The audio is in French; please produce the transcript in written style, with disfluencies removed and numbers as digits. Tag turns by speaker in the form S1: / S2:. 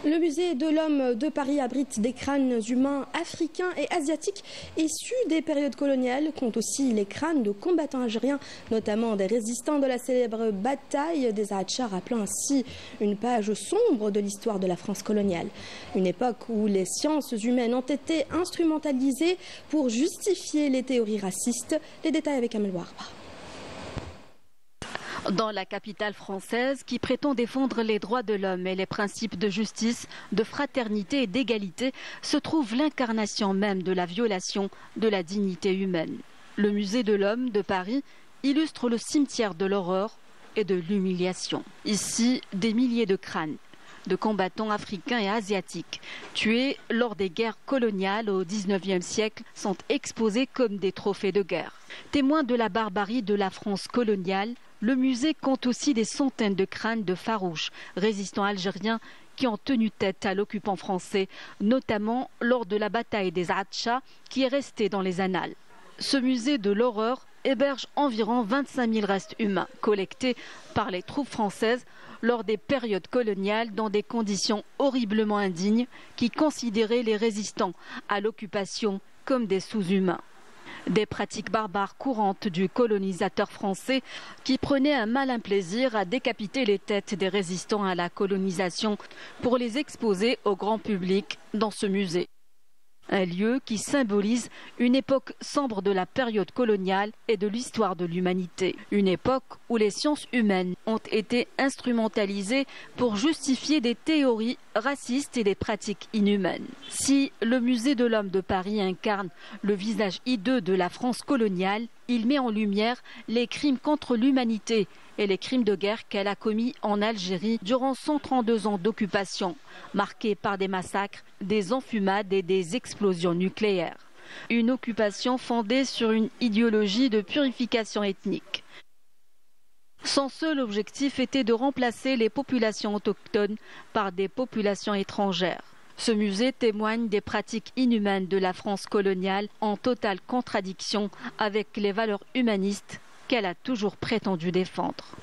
S1: Le musée de l'homme de Paris abrite des crânes humains africains et asiatiques issus des périodes coloniales, compte aussi les crânes de combattants algériens, notamment des résistants de la célèbre bataille des Ahadcha, rappelant ainsi une page sombre de l'histoire de la France coloniale. Une époque où les sciences humaines ont été instrumentalisées pour justifier les théories racistes. Les détails avec Amel Warba.
S2: Dans la capitale française qui prétend défendre les droits de l'homme et les principes de justice, de fraternité et d'égalité, se trouve l'incarnation même de la violation de la dignité humaine. Le musée de l'homme de Paris illustre le cimetière de l'horreur et de l'humiliation. Ici, des milliers de crânes de combattants africains et asiatiques tués lors des guerres coloniales au XIXe siècle sont exposés comme des trophées de guerre. Témoin de la barbarie de la France coloniale, le musée compte aussi des centaines de crânes de farouches résistants algériens qui ont tenu tête à l'occupant français, notamment lors de la bataille des Ahadcha qui est restée dans les annales. Ce musée de l'horreur héberge environ 25 000 restes humains collectés par les troupes françaises lors des périodes coloniales dans des conditions horriblement indignes qui considéraient les résistants à l'occupation comme des sous-humains. Des pratiques barbares courantes du colonisateur français qui prenait un malin plaisir à décapiter les têtes des résistants à la colonisation pour les exposer au grand public dans ce musée. Un lieu qui symbolise une époque sombre de la période coloniale et de l'histoire de l'humanité. Une époque où les sciences humaines ont été instrumentalisées pour justifier des théories racistes et des pratiques inhumaines. Si le musée de l'homme de Paris incarne le visage hideux de la France coloniale, il met en lumière les crimes contre l'humanité et les crimes de guerre qu'elle a commis en Algérie durant 132 ans d'occupation, marqués par des massacres, des enfumades et des explosions nucléaires. Une occupation fondée sur une idéologie de purification ethnique. Son seul objectif était de remplacer les populations autochtones par des populations étrangères. Ce musée témoigne des pratiques inhumaines de la France coloniale en totale contradiction avec les valeurs humanistes qu'elle a toujours prétendu défendre.